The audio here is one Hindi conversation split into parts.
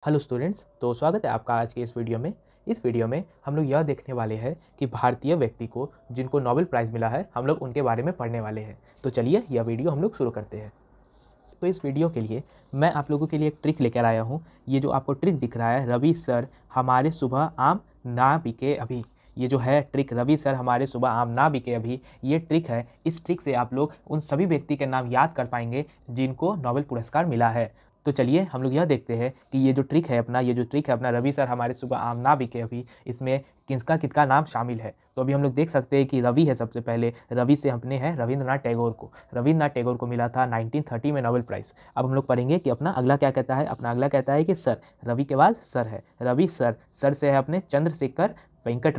हेलो स्टूडेंट्स, तो स्वागत है आपका आज के इस वीडियो में। इस वीडियो में हम लोग यह देखने वाले हैं कि भारतीय व्यक्ति को जिनको नोबेल प्राइज़ मिला है, हम लोग उनके बारे में पढ़ने वाले हैं। तो चलिए यह वीडियो हम लोग शुरू करते हैं। तो इस वीडियो के लिए मैं आप लोगों के लिए एक ट्रिक लेकर आया हूँ। ये जो आपको ट्रिक दिख रहा है, रवि सर हमारे सुबह आम ना बिके अभी, ये जो है ट्रिक, रवि सर हमारे सुबह आम ना बिके अभी, ये ट्रिक है। इस ट्रिक से आप लोग उन सभी व्यक्ति के नाम याद कर पाएंगे जिनको नोबेल पुरस्कार मिला है। तो चलिए हम लोग यह देखते हैं कि ये जो ट्रिक है अपना रवि सर हमारे सुबह आम ना बिके अभी, इसमें किसका किसका नाम शामिल है। तो अभी हम लोग देख सकते हैं कि रवि है सबसे पहले। रवि से हमने है रविंद्रनाथ टैगोर को मिला था 1930 में नोबेल प्राइज़। अब हम लोग पढ़ेंगे कि अपना अगला क्या कहता है। अपना अगला कहता है कि सर, रवि के बाद सर है, रवि सर। सर से है अपने चंद्रशेखर वेंकट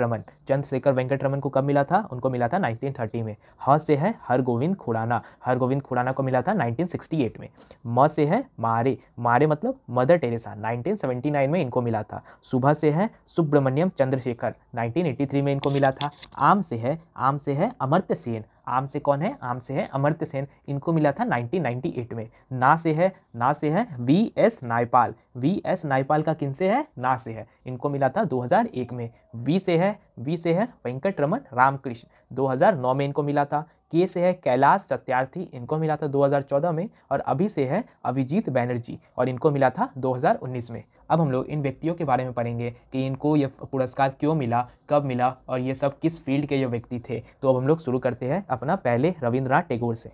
रमन को कब मिला था? उनको मिला था 1930 में। ह से है हरगोविंद खुराना को मिला था 1968 में। म से है मारे मतलब मदर टेरेसा, 1979 में इनको मिला था। सुबह से है सुब्रमण्यम चंद्रशेखर, 1983 में इनको मिला था। आम से है अमर्त्य सेन। आम से कौन है? आम से है अमर्त्य सेन, इनको मिला था 1998 में। ना से है वी एस नायपाल का किन से है? ना से है, इनको मिला था 2001 में। वी से है वेंकट रमन रामकृष्ण, 2009 में इनको मिला था। के से है कैलाश सत्यार्थी, इनको मिला था 2014 में। और अभी से है अभिजीत बैनर्जी, और इनको मिला था 2019 में। अब हम लोग इन व्यक्तियों के बारे में पढ़ेंगे कि इनको यह पुरस्कार क्यों मिला, कब मिला, और ये सब किस फील्ड के ये व्यक्ति थे। तो अब हम लोग शुरू करते हैं अपना पहले रविंद्रनाथ टैगोर से।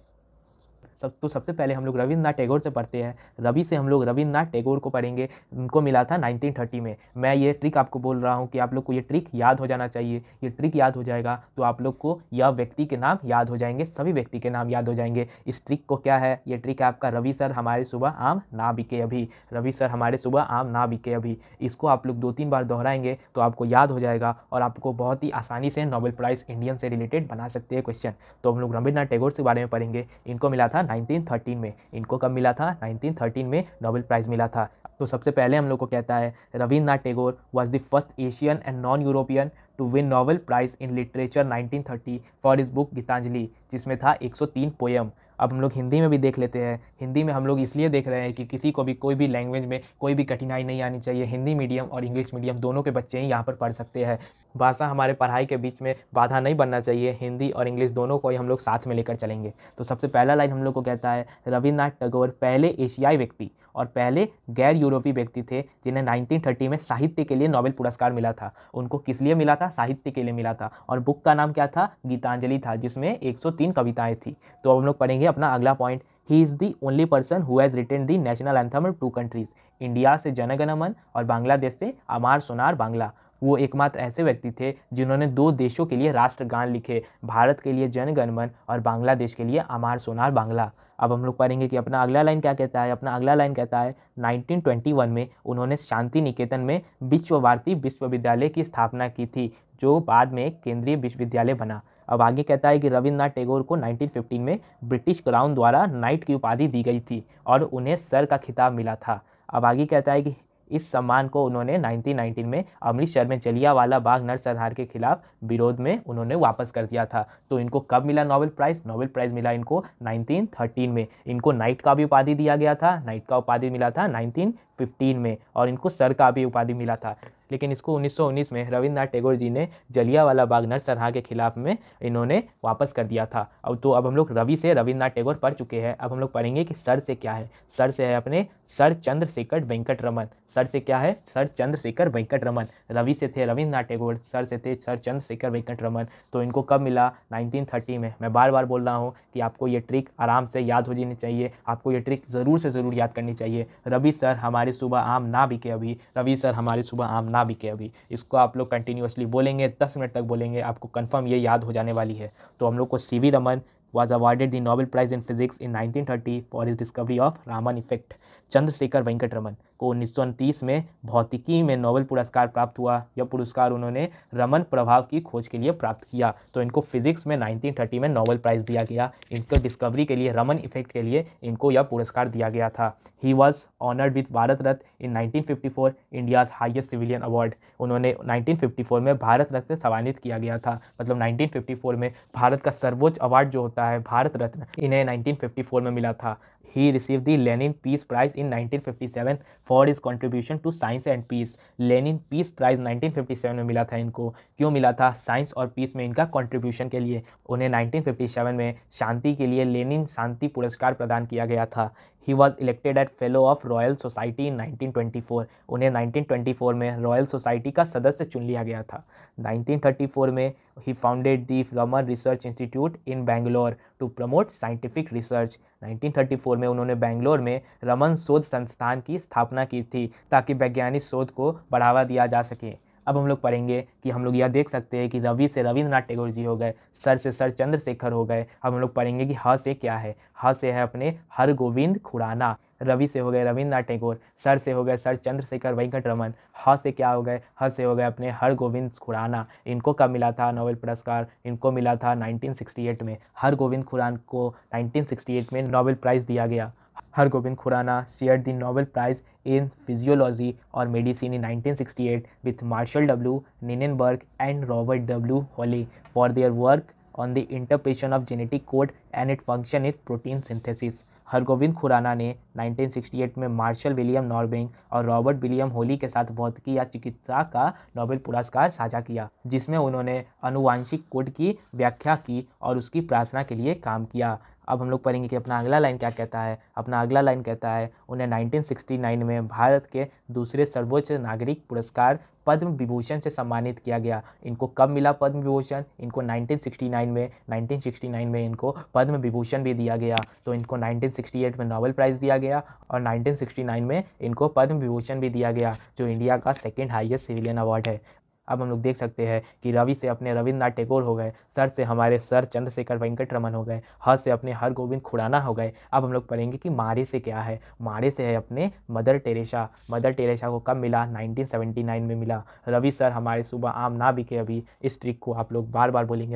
सबसे पहले हम लोग रविंद्रनाथ टैगोर से पढ़ते हैं। रवि से हम लोग रविंद्रनाथ टैगोर को पढ़ेंगे, उनको मिला था 1930 में। मैं ये ट्रिक आपको बोल रहा हूँ कि आप लोग को ये ट्रिक याद हो जाना चाहिए। ये ट्रिक याद हो जाएगा तो आप लोग को यह व्यक्ति के नाम याद हो जाएंगे, सभी व्यक्ति के नाम याद हो जाएंगे। इस ट्रिक को क्या है? ये ट्रिक है आपका रवि सर हमारे सुबह आम ना बिके अभी, रवि सर हमारे सुबह आम ना बिके अभी। इसको आप लोग 2-3 बार दोहराएंगे तो आपको याद हो जाएगा और आपको बहुत ही आसानी से नोबेल प्राइज़ इंडियन से रिलेटेड बना सकते हैं क्वेश्चन। तो हम लोग रविंद्रनाथ टैगोर के बारे में पढ़ेंगे। इनको मिला था 1913 में। इनको कब मिला था? 1913 में नोबेल प्राइज़ मिला था। तो सबसे पहले हम लोग को कहता है Rabindranath Tagore was the first Asian and non European to win Nobel prize in literature 1930 for his book Gitanjali, जिसमें था 103 पोएम। अब हम लोग हिंदी में भी देख लेते हैं। हिंदी में हम लोग इसलिए देख रहे हैं कि किसी को भी कोई भी लैंग्वेज में कोई भी कठिनाई नहीं आनी चाहिए। हिंदी मीडियम और इंग्लिश मीडियम दोनों के बच्चे ही यहाँ पर पढ़ सकते हैं। भाषा हमारे पढ़ाई के बीच में बाधा नहीं बनना चाहिए। हिंदी और इंग्लिश दोनों को ही हम लोग साथ में लेकर चलेंगे। तो सबसे पहला लाइन हम लोग को कहता है रविंद्रनाथ टैगोर पहले एशियाई व्यक्ति और पहले गैर यूरोपीय व्यक्ति थे जिन्हें 1930 में साहित्य के लिए नोबेल पुरस्कार मिला था। उनको किस लिए मिला था? साहित्य के लिए मिला था। और बुक का नाम क्या था? गीतांजलि था, जिसमें 103 कविताएं थी। तो अब हम लोग पढ़ेंगे अपना अगला point. He is the only person who has written the national anthem of 2 countries, India से जन गण मन और बांग्लादेश से अमार सोनार बांग्ला। वो एकमात्र ऐसे व्यक्ति थे जिन्होंने 2 देशों के लिए राष्ट्रगान लिखे, भारत के लिए जन गण मन और बांग्लादेश के लिए अमार सोनार बांग्ला। अब हम लोग पढ़ेंगे कि अपना अगला लाइन क्या कहता है। अपना अगला लाइन कहता है 1921 में उन्होंने शांति निकेतन में विश्व भारती विश्वविद्यालय की स्थापना की थी, जो बाद में केंद्रीय विश्वविद्यालय बना। अब आगे कहता है कि रविंद्रनाथ टैगोर को 1915 में ब्रिटिश क्राउन द्वारा नाइट की उपाधि दी गई थी और उन्हें सर का खिताब मिला था। अब आगे कहता है कि इस सम्मान को उन्होंने 1919 में अमृतसर में जलियांवाला बाग नरसंहार के खिलाफ विरोध में उन्होंने वापस कर दिया था। तो इनको कब मिला नोबेल प्राइज़? नोबेल प्राइज़ मिला इनको 1913 में। इनको नाइट का भी उपाधि दिया गया था, नाइट का उपाधि मिला था 1915 में, और इनको सर का भी उपाधि मिला था। लेकिन इसको 1919 में रविंद्रनाथ टैगोर जी ने जलियांवाला बाग नरसंहार के खिलाफ में इन्होंने वापस कर दिया था। अब हम लोग रवि से रविंद्रनाथ टैगोर पढ़ चुके हैं। अब हम लोग पढ़ेंगे कि सर से क्या है। सर से है अपने सर चंद्रशेखर वेंकट रमन। सर से क्या है? सर चंद्रशेखर वेंकट रमन। रवि से थे रविंद्रनाथ टैगोर, सर से थे सर चंद्रशेखर वेंकट रमन। तो इनको कब मिला? 1930 में। मैं बार बार बोल रहा हूँ कि आपको ये ट्रिक आराम से याद हो जानी चाहिए, आपको ये ट्रिक ज़रूर से ज़रूर याद करनी चाहिए। रवि सर हमारे सुबह आम ना बिके अभी, रवि सर हमारे सुबह आम ना बिके अभी। इसको आप लोग कंटिन्यूअसली बोलेंगे, 10 मिनट तक बोलेंगे, आपको कंफर्म ये याद हो जाने वाली है। तो हम लोग को CV Raman was awarded the Nobel Prize in Physics in 1930 for his discovery of Raman effect। Chandrasekhara Venkata Raman को 1929 में भौतिकी में नोबेल पुरस्कार प्राप्त हुआ। यह पुरस्कार उन्होंने रमन प्रभाव की खोज के लिए प्राप्त किया। तो इनको फिजिक्स में 1930 में नोबेल प्राइज़ दिया गया। इनके डिस्कवरी के लिए, रमन इफेक्ट के लिए इनको यह पुरस्कार दिया गया था। He was honoured with Bharat Ratna in 1954, India's highest civilian award. उन्होंने 1954 में भारत रत्न से सम्मानित किया गया था। मतलब 1954 में भारत का सर्वोच्च अवार्ड जो होता है भारत रत्न, इन्हें 1954 में मिला था। He receive the Lenin peace prize in 1957 for his contribution to science and peace. Lenin peace prize 1957 में मिला था इनको। क्यों मिला था? साइंस और पीस में इनका कंट्रीब्यूशन के लिए। उन्हें 1957 में शांति के लिए लेनिन शांति पुरस्कार प्रदान किया गया था। He was elected at fellow of Royal Society in 1924। उन्हें 1924 में रॉयल सोसाइटी का सदस्य चुन लिया गया था। 1934 में he founded the Raman research institute in Bangalore to promote scientific research. 1934 में उन्होंने बैंगलोर में रमन शोध संस्थान की स्थापना की थी ताकि वैज्ञानिक शोध को बढ़ावा दिया जा सके। अब हम लोग पढ़ेंगे कि हम लोग यह देख सकते हैं कि रवि से रविंद्रनाथ टैगोर जी हो गए, सर से सर चंद्रशेखर हो गए। अब हम लोग पढ़ेंगे कि ह से क्या है। ह से है अपने हरगोविंद खुराना। रवि से हो गए रविंद्रनाथ टैगोर, सर से हो गए सर चंद्रशेखर वेंकट रमन। ह से क्या हो गए? ह से हो गए अपने हरगोविंद खुराना। इनको कब मिला था नोबेल पुरस्कार? इनको मिला था 1968 में। हरगोविंद खुराना को 1968 में नोबेल प्राइज़ दिया गया। Hargovind Khurana shared the Nobel Prize in Physiology or Medicine in 1968 with Marshall W. Nirenberg and Robert W. Hawley for their work on the interpretation of genetic code and its function in protein synthesis। Hargovind Khurana ने 1968 में मार्शल विलियम नॉर्बिंग और रॉबर्ट विलियम होली के साथ भौतिकी या चिकित्सा का नोबेल पुरस्कार साझा किया, जिसमें उन्होंने आनुवांशिक कोड की व्याख्या की और उसकी प्रार्थना के लिए काम किया। अब हम लोग पढ़ेंगे कि अपना अगला लाइन क्या कहता है। अपना अगला लाइन कहता है उन्हें 1969 में भारत के दूसरे सर्वोच्च नागरिक पुरस्कार पद्म विभूषण से सम्मानित किया गया। इनको कब मिला पद्म विभूषण? इनको 1969 में इनको पद्म विभूषण भी दिया गया। तो इनको 1968 में नोबेल प्राइज़ दिया गया और 1969 में इनको पद्म विभूषण भी दिया गया, जो इंडिया का सेकेंड हाईएस्ट सिविलियन अवार्ड है। अब हम लोग देख सकते हैं कि रवि से अपने रविंद्रनाथ टैगोर हो गए, सर से हमारे सर चंद्रशेखर वेंकट रमन हो गए, ह से अपने हरगोविंद खुराना हो गए। अब हम लोग पढ़ेंगे कि मारे से क्या है। मारे से है अपने मदर टेरेसा। मदर टेरेसा को कब मिला? 1979 में मिला। रवि सर हमारे सुबह आम ना बिके अभी। इस ट्रिक को आप लोग बार बार बोलेंगे।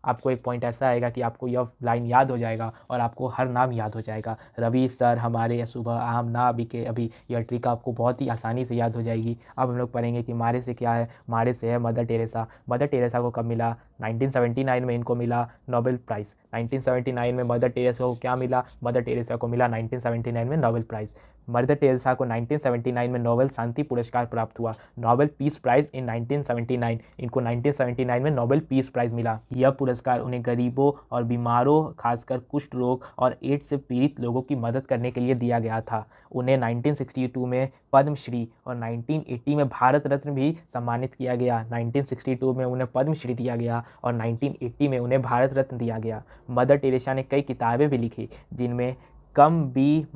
आपको एक पॉइंट ऐसा आएगा कि आपको यह लाइन याद हो जाएगा और आपको हर नाम याद हो जाएगा। रवि सर हमारे सुबह आम ना बिके अभी, यह ट्रिक आपको बहुत ही आसानी से याद हो जाएगी। अब हम लोग पढ़ेंगे कि मारे से क्या है। मारे से है मदर टेरेसा। मदर टेरेसा को कब मिला? 1979 में इनको मिला नोबेल प्राइज़। 1979 में मदर टेरेसा को क्या मिला? मदर टेरेसा को मिला 1979 में नोबेल प्राइज़। मदर टेरेसा को 1979 में नोबेल शांति पुरस्कार प्राप्त हुआ, नोबेल पीस प्राइज़ इन 1979। इनको 1979 में नोबेल पीस प्राइज़ मिला। यह पुरस्कार उन्हें गरीबों और बीमारों, खासकर कुष्ठ रोग और एड्स से पीड़ित लोगों की मदद करने के लिए दिया गया था। उन्हें 1962 में पद्मश्री और 1980 में भारत रत्न भी सम्मानित किया गया। 1962 में उन्हें पद्मश्री दिया गया और 1980 में उन्हें भारत रत्न दिया गया। मदर टेरेसा ने कई किताबें भी लिखी, जिनमें कम बी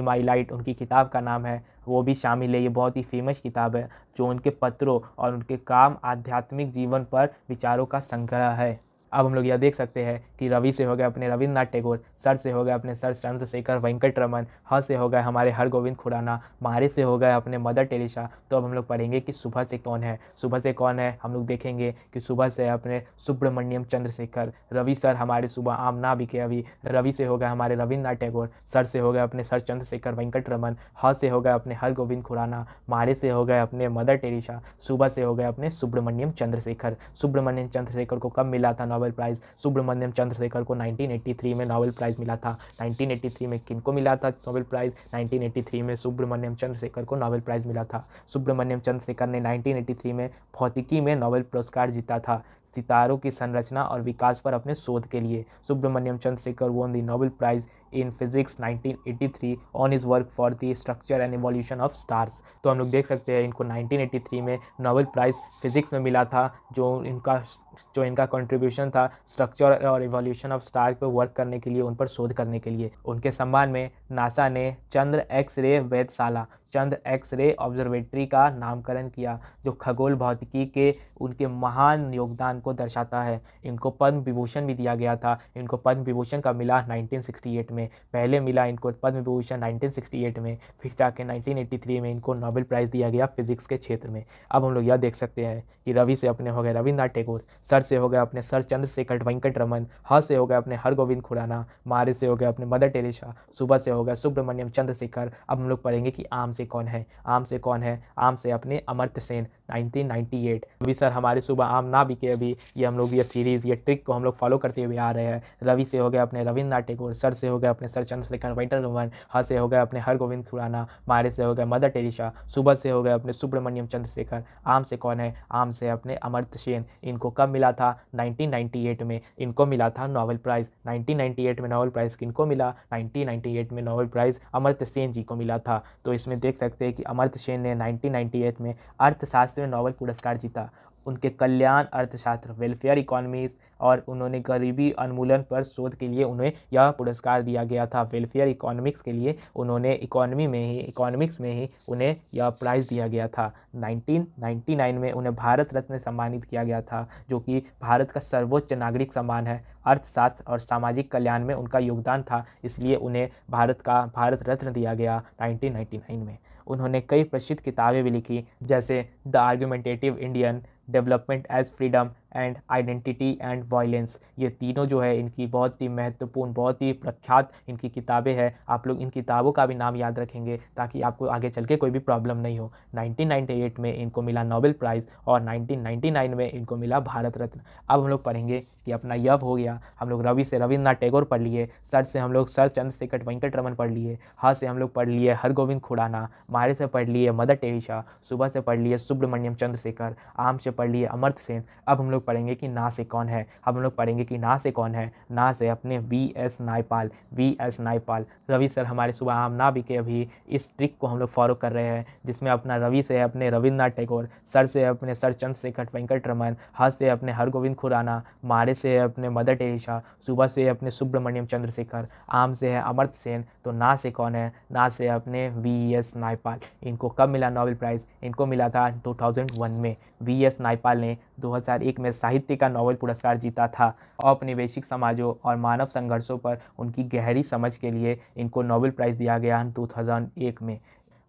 माई लाइट उनकी किताब का नाम है, वो भी शामिल है। ये बहुत ही फेमस किताब है, जो उनके पत्रों और उनके काम आध्यात्मिक जीवन पर विचारों का संग्रह है। अब हम लोग यह देख सकते हैं कि रवि से हो गए अपने रविंद्रनाथ टैगोर, सर से हो गए अपने सर चंद्रशेखर वेंकट रमन, ह से हो गए हमारे हरगोविंद खुराना, मारे से हो गए अपने मदर टेरेसा। तो अब हम लोग पढ़ेंगे कि सुबह से कौन है। सुबह से कौन है हम लोग देखेंगे कि सुबह से अपने सुब्रमण्यम चंद्रशेखर। रवि सर हमारे सुबह आम ना बिके अभी। रवि से हो गए हमारे रविंद्रनाथ टैगोर, सर से हो गए अपने सर चंद्रशेखर वेंकट रमन, ह से हो गए अपने हरगोविंद खुराना, मारे से हो गए अपने मदर टेरेसा, सुबह से हो गए अपने सुब्रमण्यम चंद्रशेखर। सुब्रमण्यम चंद्रशेखर को कब मिला था नोबेल प्राइज़? सुब्रमण्यम चंद्रशेखर को 1983 में नोबेल प्राइज़ मिला था। 1983 में किनको मिला था नोबेल प्राइज़? 1983 में सुब्रमण्यम चंद्रशेखर को नोबेल प्राइज़ मिला था। सुब्रमण्यम चंद्रशेखर ने 1983 में भौतिकी में नोबेल पुरस्कार जीता था, सितारों की संरचना और विकास पर अपने शोध के लिए। Subramaniam Chandrashekhar won the Nobel Prize in Physics 1983 on his work for the structure and evolution of stars। तो हम लोग देख सकते हैं इनको 1983 में नोबेल प्राइज़ फिजिक्स में मिला था, जो इनका कंट्रीब्यूशन था स्ट्रक्चर और इवोल्यूशन ऑफ स्टार पर वर्क करने के लिए, उन पर शोध करने के लिए। उनके सम्मान में नासा ने चंद्र एक्स रे वेधशाला, चंद्र एक्स रे ऑब्जर्वेटरी का नामकरण किया, जो खगोल भौतिकी के उनके महान योगदान को दर्शाता है। इनको पद्म विभूषण भी दिया गया था। इनको पद्म विभूषण का मिला 1968 में। पहले मिला इनको पद्म विभूषण 1968 में, फिर जाके 1983 में इनको नोबेल प्राइज़ दिया गया फिजिक्स के क्षेत्र में। अब हम लोग यह देख सकते हैं कि रवि से अपने हो गए रविंद्रनाथ टैगोर, सर से हो गए अपने सर चंद्रशेखर वेंकट रमन, ह से हो गए अपने हरगोविंद खुराना, मारे से हो गए अपने मदर टेरेसा, सुबह से हो गए सुब्रमण्यम चंद्रशेखर। अब हम लोग पढ़ेंगे कि आम से कौन है। आम से कौन है? आम से अपने अमर्त्य सेन। 1998। रवि सर हमारे सुबह आम ना बिके अभी, ये हम लोग ये सीरीज़ ये ट्रिक को हम लोग फॉलो करते हुए आ रहे हैं। रवि से हो गए अपने रविन्द्रनाथ टैगोर, सर से हो गए अपने सर चंद्रशेखर वेंकटरमन, ह से हो गए अपने हरगोविंद खुराना, मारे से हो गए मदर टेरेसा, सुबह से हो गए अपने सुब्रमण्यम चंद्रशेखर, आम से कौन है, आम से अपने अमर्त्य सेन। इनको कब मिला था? 1998 में इनको मिला था नोबेल प्राइज़। 1998 में नोबेल प्राइज़ किनको मिला? 1998 में नोबेल प्राइज़ अमर्त्य सेन जी को मिला था। तो इसमें देख सकते हैं कि अमर्त्य सेन ने 1998 में अर्थशास्त्र में नोबेल पुरस्कार जीता। उनके कल्याण अर्थशास्त्र वेलफेयर इकोनॉमिक्स और उन्होंने गरीबी उन्मूलन पर शोध के लिए उन्हें यह पुरस्कार दिया गया था। वेलफेयर इकोनॉमिक्स के लिए उन्होंने इकोनॉमिक्स में ही उन्हें यह प्राइज़ दिया गया था। 1999 में उन्हें भारत रत्न सम्मानित किया गया था, जो कि भारत का सर्वोच्च नागरिक सम्मान है। अर्थशास्त्र और सामाजिक कल्याण में उनका योगदान था, इसलिए उन्हें भारत रत्न दिया गया 1999 में। उन्होंने कई प्रसिद्ध किताबें भी लिखी, जैसे the argumentative Indian, development as freedom and identity and violence. ये तीनों जो है इनकी बहुत ही महत्वपूर्ण, बहुत ही प्रख्यात इनकी किताबें हैं। आप लोग इन किताबों का भी नाम याद रखेंगे ताकि आपको आगे चल के कोई भी प्रॉब्लम नहीं हो। 1998 में इनको मिला नोबेल प्राइज़ और 1999 में इनको मिला भारत रत्न। अब हम लोग पढ़ेंगे कि अपना यव हो गया, हम लोग रवि से रविन्द्रनाथ टैगोर पढ़ लिए, सर से हम लोग सर चंद्रशेखर वेंकटरमन पढ़ लिए, ह से हम लोग पढ़ लिए हरगोविंद खुराना, मारे से पढ़ लिए मदर टेरेसा, सुबह से पढ़ लिए सुब्रमण्यम चंद्रशेखर, आम से पढ़ लिए अमर्त्य सेन। अब हम लोग पढ़ेंगे कि ना से कौन है। अब हम लोग पढ़ेंगे कि ना से कौन है। ना से अपने वी.एस. नायपाल। रवि सर हमारे सुबह आम ना बिके अभी, इस ट्रिक को हम लोग फॉलो कर रहे हैं, जिसमें अपना रवि से है अपने रविन्द्रनाथ टैगोर, सर से अपने सर चंद्रशेखर वेंकटरमन, ह से अपने हरगोविंद खुराना, मारे से है अपने मदर टेरेसा, सुबह से अपने सुब्रमण्यम चंद्रशेखर, आम से है अमर्त्य सेन। तो ना से कौन है? ना से अपने वी.एस. नायपाल। इनको कब मिला नोबेल प्राइज़? इनको मिला था 2001 में। वी.एस. नायपाल ने 2001 में साहित्य का नोबेल पुरस्कार जीता था। औपनिवेशिक समाजों और मानव संघर्षों पर उनकी गहरी समझ के लिए इनको नोबेल प्राइज़ दिया गया 2001 में।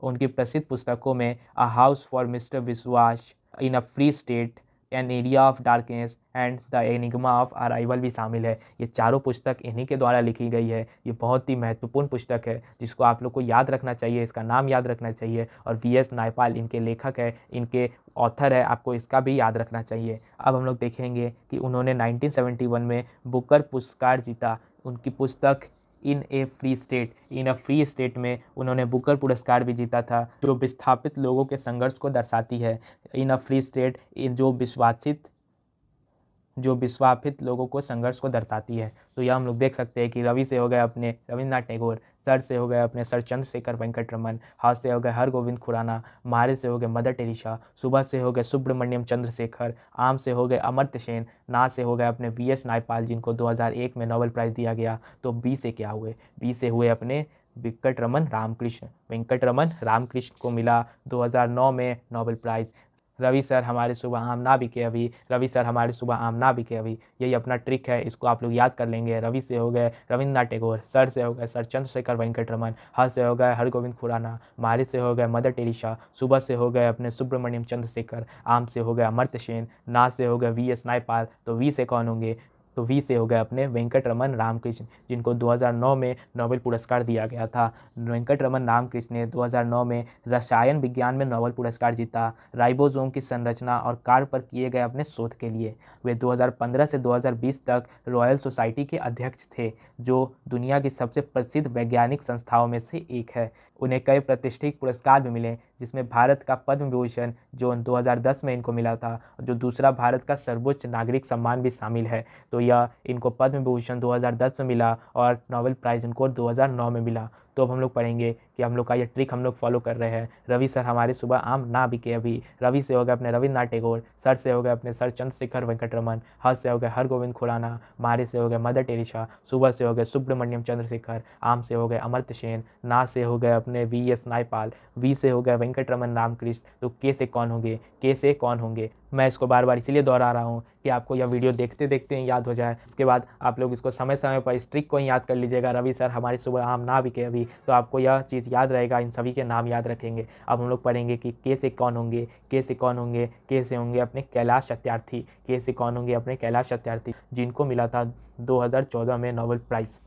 उनकी प्रसिद्ध पुस्तकों में a house for mister Biswas, in a free state, an area of darkness and the enigma of arrival भी शामिल है। ये चारों पुस्तक इन्हीं के द्वारा लिखी गई है। ये बहुत ही महत्वपूर्ण पुस्तक है, जिसको आप लोग को याद रखना चाहिए, इसका नाम याद रखना चाहिए। और वी.एस. नायपाल इनके लेखक है, इनके ऑथर है, आपको इसका भी याद रखना चाहिए। अब हम लोग देखेंगे कि उन्होंने 1971 में बुकर पुरस्कार जीता। उनकी पुस्तक इन ए फ्री स्टेट में उन्होंने बुकर पुरस्कार भी जीता था, जो विस्थापित लोगों के संघर्ष को दर्शाती है। इन अ फ्री स्टेट जो विस्थापित लोगों को संघर्ष को दर्शाती है। तो यह हम लोग देख सकते हैं कि रवि से हो गए अपने रविन्द्रनाथ टैगोर, सर से हो गए अपने सर चंद्रशेखर वेंकटरमन, ह से हो गए हरगोविंद खुराना, मारे से हो गए मदर टेरेसा, सुबह से हो गए सुब्रमण्यम चंद्रशेखर, आम से हो गए अमर्त्य सेन, ना से हो गए अपने वी.एस. नायपाल, जिनको 2001 में नोबेल प्राइज़ दिया गया। तो बी से क्या हुए? बी से हुए अपने वेंकटरमन रामकृष्ण को मिला 2009 में नोबेल प्राइज़। रवि सर हमारे सुबह आम ना बिके अभी, यही अपना ट्रिक है, इसको आप लोग याद कर लेंगे। रवि से हो गए रविन्द्रनाथ टैगोर, सर से हो गए सर चंद्रशेखर वेंकटरमन, ह से हो गए हरगोविंद खुराना, मारे से हो गए मदर टेरेसा, सुबह से हो गए अपने सुब्रमण्यम चंद्रशेखर, आम से हो गए अमर्त्य सेन, ना से हो गए वी.एस. नायपाल। तो वी से कौन होंगे? तो वी से हो गए अपने वेंकटरमन रामकृष्ण, जिनको 2009 में नोबेल पुरस्कार दिया गया था। वेंकटरमन रामकृष्ण ने 2009 में रसायन विज्ञान में नोबेल पुरस्कार जीता, राइबोसोम की संरचना और कार्य पर किए गए अपने शोध के लिए। वे 2015 से 2020 तक रॉयल सोसाइटी के अध्यक्ष थे, जो दुनिया की सबसे प्रसिद्ध वैज्ञानिक संस्थाओं में से एक है। उन्हें कई प्रतिष्ठित पुरस्कार भी मिले, जिसमें भारत का पद्म विभूषण जो 2010 में इनको मिला था, जो दूसरा भारत का सर्वोच्च नागरिक सम्मान भी शामिल है। तो यह इनको पद्म विभूषण 2010 में मिला और नोबेल प्राइज़ इनको 2009 में मिला। तो अब हम लोग पढ़ेंगे कि हम लोग का ये ट्रिक हम लोग फॉलो कर रहे हैं। रवि सर हमारे सुबह आम ना बिके अभी, रवि से हो गए अपने रविन्द्रनाथ टैगोर, सर से हो गए अपने सर चंद्रशेखर वेंकटरमन, ह से हो गए हरगोविंद खुराना, मारे से हो गए मदर टेरेसा, सुबह से हो गए सुब्रमण्यम चंद्रशेखर, आम से हो गए अमर्त्य सेन, ना से हो गए अपने वी.एस. नायपाल, वी से हो गए वेंकटरमन रामकृष्ण। तो के से कौन होंगे? मैं इसको बार बार इसीलिए दोहरा रहा हूँ कि आपको यह वीडियो देखते देखते याद हो जाए। इसके बाद आप लोग इसको समय समय पर इस ट्रिक को ही याद कर लीजिएगा। रवि सर हमारे सुबह आम ना बिके अभी, तो आपको यह चीज़ याद रहेगा, इन सभी के नाम याद रखेंगे। अब हम लोग पढ़ेंगे कि के से कौन होंगे। के से होंगे अपने कैलाश सत्यार्थी, जिनको मिला था 2014 में नोबेल प्राइज़।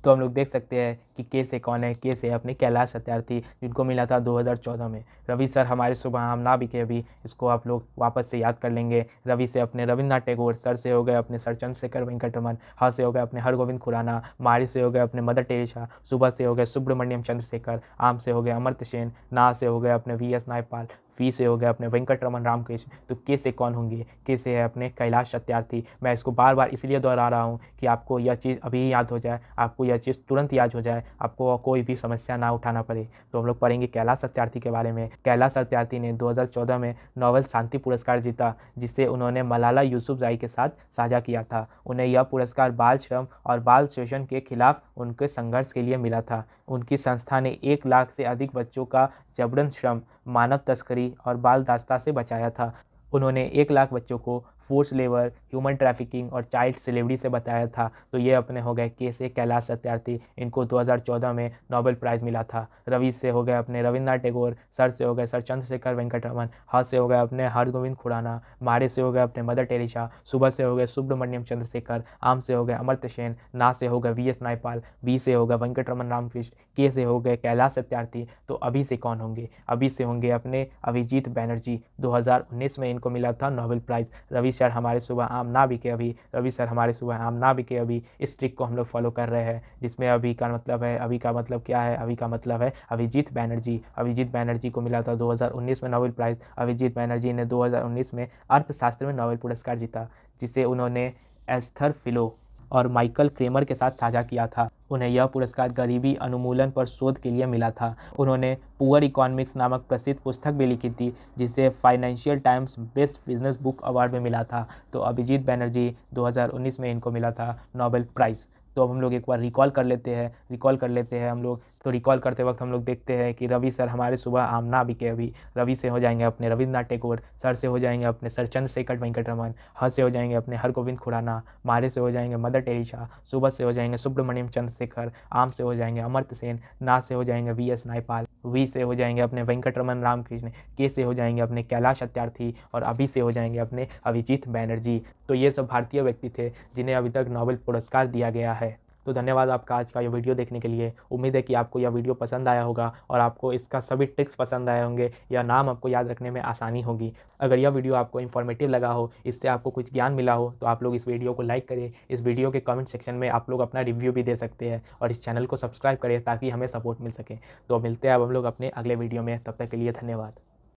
तो हम लोग देख सकते हैं कि के से कौन है। के से अपने कैलाश सत्यार्थी, जिनको मिला था 2014 में। रवि सर हमारे शुभ आम ना बिके अभी, इसको आप लोग वापस से याद कर लेंगे। रवि से अपने रविन्द्रनाथ टैगोर, सर से हो गए अपने सर चंद्रशेखर वेंकटरमन, ह से हो गए अपने हरगोविंद खुराना, मारी से हो गए अपने मदर टेरेसा, सुबह से हो गए सुब्रमण्यम चंद्रशेखर, आम से हो गए अमर्त्य सेन, ना से हो गए अपने वी.एस. नायपाल, वी से हो गए अपने वेंकटरमन रामकृष्ण। तो के से कौन होंगे? के से है अपने कैलाश सत्यार्थी। मैं इसको बार बार इसलिए दोहरा रहा हूँ कि आपको यह चीज़ अभी याद हो जाए, आपको यह चीज़ तुरंत याद हो जाए, आपको कोई भी समस्या ना उठाना पड़े। तो हम लोग पढ़ेंगे कैलाश सत्यार्थी के बारे में। कैलाश सत्यार्थी ने 2014 में नोबेल शांति पुरस्कार जीता, जिसे उन्होंने मलाला यूसुफजई के साथ साझा किया था। उन्हें यह पुरस्कार बाल श्रम और बाल शोषण के खिलाफ उनके संघर्ष के लिए मिला था। उनकी संस्था ने 1 लाख से अधिक बच्चों का जबरन श्रम, मानव तस्करी और बाल दास्ता से बचाया था। उन्होंने 1 लाख बच्चों को फोर्स लेबर, ह्यूमन ट्रैफिकिंग और चाइल्ड स्लेवरी से बचाया था। तो ये अपने हो गए के से कैलाश सत्यार्थी। इनको 2014 में नोबेल प्राइज़ मिला था। रवि से हो गए अपने रविन्द्रनाथ टैगोर, सर से हो गए सर चंद्रशेखर वेंकटरमन, ह से हो गए अपने हरगोविंद खुराना, मारे से हो गए अपने मदर टेरेसा, सुबह से हो गए सुब्रमण्यम चंद्रशेखर, आम से हो गए अमर्त्य सेन, ना से हो गए वी.एस. नायपाल, वी से हो गए वेंकटरमन रामकृष्ण, के से हो गए कैलाश सत्यार्थी। तो अभी से कौन होंगे? अभी से होंगे अपने अभिजीत बैनर्जी। 2019 में इनको मिला था नोबेल प्राइज़। रवि सर हमारे सुबह आम ना बिके अभी, रवि सर हमारे सुबह आम ना बिके अभी, इस ट्रिक को हम लोग फॉलो कर रहे हैं, जिसमें अभी का मतलब है, अभी का मतलब क्या है? अभी का मतलब है अभिजीत बैनर्जी। अभिजीत बैनर्जी को मिला था 2019 में नोबेल प्राइज़। अभिजीत बैनर्जी ने 2019 में अर्थशास्त्र में नोबेल पुरस्कार जीता, जिसे उन्होंने एस्थर फिलो और माइकल क्रेमर के साथ साझा किया था। उन्हें यह पुरस्कार गरीबी अनुमूलन पर शोध के लिए मिला था। उन्होंने पुअर इकोनॉमिक्स नामक प्रसिद्ध पुस्तक भी लिखी थी, जिसे financial times best business book award में मिला था। तो अभिजीत बैनर्जी 2019 में इनको मिला था नोबेल प्राइज़। तो अब हम लोग एक बार रिकॉल कर लेते हैं हम लोग। तो रिकॉल करते वक्त हम लोग देखते हैं कि रवि सर हमारे सुबह आम ना बिके अभी, रवि से हो जाएंगे अपने रविन्द्रनाथ टैगोर, सर से हो जाएंगे अपने सर चंद्रशेखर वेंकटरमन, ह से हो जाएंगे अपने हरगोविंद खुराना, मारे से हो जाएंगे मदर टेरेसा, सुबह से हो जाएंगे सुब्रमण्यम चंद्रशेखर, आम से हो जाएंगे अमर्त्य सेन, ना से हो जाएंगे वी.एस. नायपाल, वी से हो जाएंगे अपने वेंकटरमन रामकृष्ण, के से हो जाएंगे अपने कैलाश सत्यार्थी और अभी से हो जाएंगे अपने अभिजीत बैनर्जी। तो ये सब भारतीय व्यक्ति थे जिन्हें अभी तक नोबेल पुरस्कार दिया गया है। तो धन्यवाद आपका आज का ये वीडियो देखने के लिए। उम्मीद है कि आपको यह वीडियो पसंद आया होगा और आपको इसका सभी ट्रिक्स पसंद आए होंगे, या नाम आपको याद रखने में आसानी होगी। अगर यह वीडियो आपको इन्फॉर्मेटिव लगा हो, इससे आपको कुछ ज्ञान मिला हो, तो आप लोग इस वीडियो को लाइक करें। इस वीडियो के कमेंट सेक्शन में आप लोग अपना रिव्यू भी दे सकते हैं और इस चैनल को सब्सक्राइब करें ताकि हमें सपोर्ट मिल सके। तो मिलते हैं अब हम लोग अपने अगले वीडियो में, तब तक के लिए धन्यवाद।